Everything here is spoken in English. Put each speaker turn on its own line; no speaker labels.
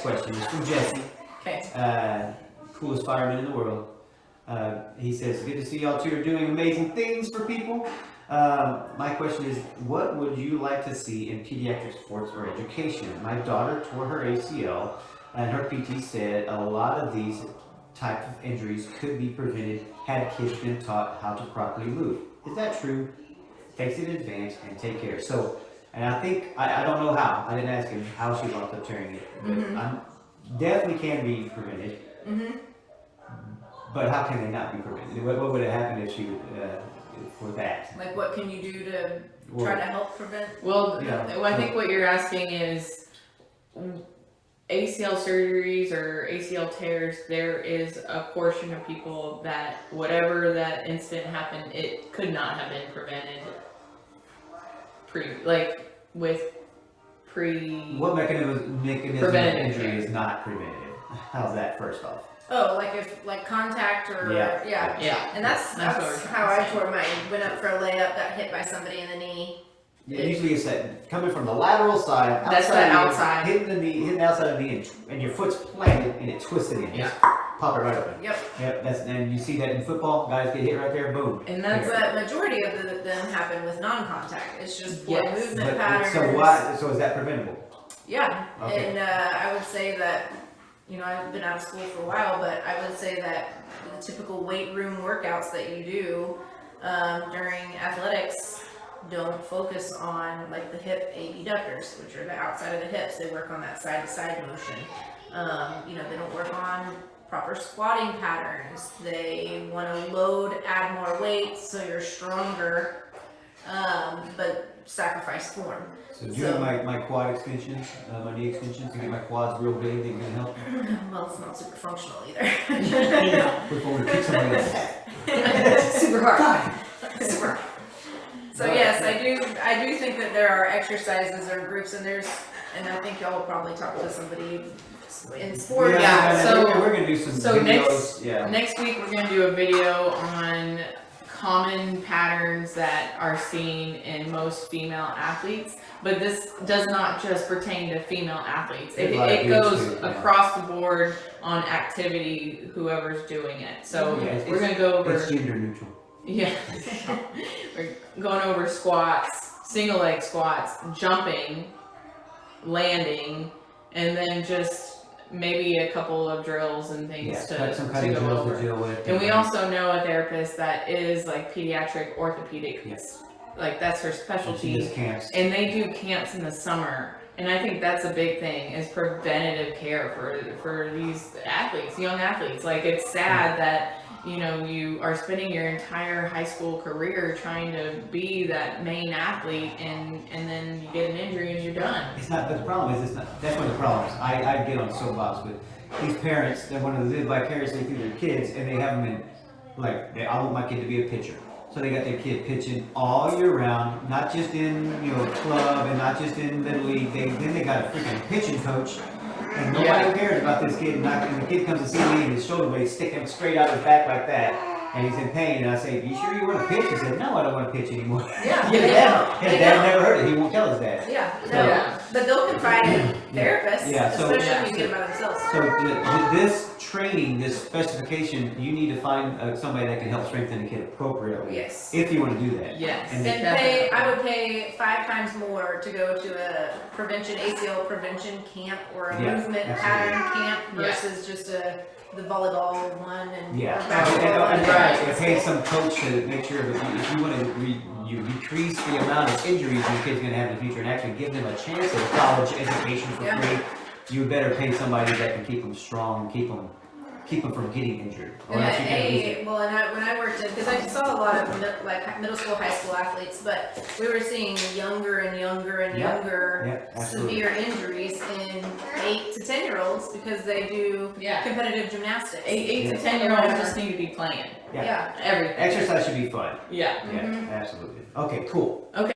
next question is from Jesse.
Okay.
Coolest fireman in the world. He says, good to see y'all two are doing amazing things for people. My question is, what would you like to see in pediatric sports or education? My daughter tore her ACL, and her PT said a lot of these types of injuries could be prevented had kids been taught how to properly move. Is that true? Face it in advance and take care. So, and I think, I don't know how. I didn't ask him how she wound up tearing it. But definitely can be prevented.
Mm-hmm.
But how can they not be prevented? What would have happened if she would, for that?
Like, what can you do to try to help prevent?
Well, I think what you're asking is ACL surgeries or ACL tears. There is a portion of people that whatever that incident happened, it could not have been prevented.
What mechanism of injury is not preventative? How's that first off?
Oh, like contact or
Yeah.
And that's how I tore mine. Went up for a layup, got hit by somebody in the knee.
Yeah, usually it's that coming from the lateral side.
That's the outside.
Hitting the knee, hitting the outside of the knee, and your foot's planted and it twisted in.
Yeah.
Pop it right open.
Yep.
Yep. And you see that in football. Guys get hit right there. Boom.
And that's the majority of them happen with non-contact. It's just poor movement patterns.
So is that preventable?
Yeah.
Okay.
And I would say that, I've been out of school for a while, but I would say that the typical weight room workouts that you do during athletics don't focus on like the hip abductors, which are the outside of the hips. They work on that side-to-side motion. They don't work on proper squatting patterns. They want to load, add more weight so you're stronger, but sacrifice form.
So doing my quad extensions, my knee extensions to get my quads real big, they can help.
Well, it's not super functional either.
Before we kick somebody else.
Super hard. Super hard. So yes, I do think that there are exercises or groups, and I think y'all will probably talk to somebody in sports.
So
we're gonna do some videos.
Next week we're gonna do a video on common patterns that are seen in most female athletes, but this does not just pertain to female athletes. It goes across the board on activity, whoever's doing it. So we're gonna go over.
It's gender neutral.
Yeah. We're going over squats, single leg squats, jumping, landing, and then just maybe a couple of drills and things to go over.
To deal with.
And we also know a therapist that is like pediatric orthopedic.
Yes.
Like that's her specialty.
Camps.
And they do camps in the summer. And I think that's a big thing is preventative care for these athletes, young athletes. Like it's sad that you are spending your entire high school career trying to be that main athlete and then you get an injury and you're done.
It's not, but the problem is, that's one of the problems. I get on soapbox with these parents that want to live vicariously through their kids, and they have them in, I want my kid to be a pitcher. So they got their kid pitching all year round, not just in, club and not just in Little League. Then they got a freaking pitching coach. And nobody cares about this kid. And the kid comes to see me and his shoulder blades stick him straight out his back like that. And he's in pain. And I say, you sure you want to pitch? He said, no, I don't want to pitch anymore.
Yeah.
His dad never heard it. He won't tell his dad.
Yeah. But they'll confide in therapists, especially if you get them by themselves.
So this training, this specification, you need to find somebody that can help strengthen the kid appropriately.
Yes.
If you want to do that.
Yes.
And I would pay 5 times more to go to a ACL prevention camp or a movement pattern camp versus just the volleyball one and basketball one.
Right. Pay some coach to make sure that if you want to you decrease the amount of injuries your kid's going to have in the future and actually give them a chance at college education for free, you better pay somebody that can keep them strong, keep them from getting injured.
When I worked because I saw a lot of middle school, high school athletes, but we were seeing younger and younger severe injuries in 8 to 10-year-olds because they do competitive gymnastics.
8 to 10-year-olds just need to be playing.
Yeah.
Everything.
Exercise should be fun.
Yeah.
Yeah, absolutely. Okay, cool.
Okay.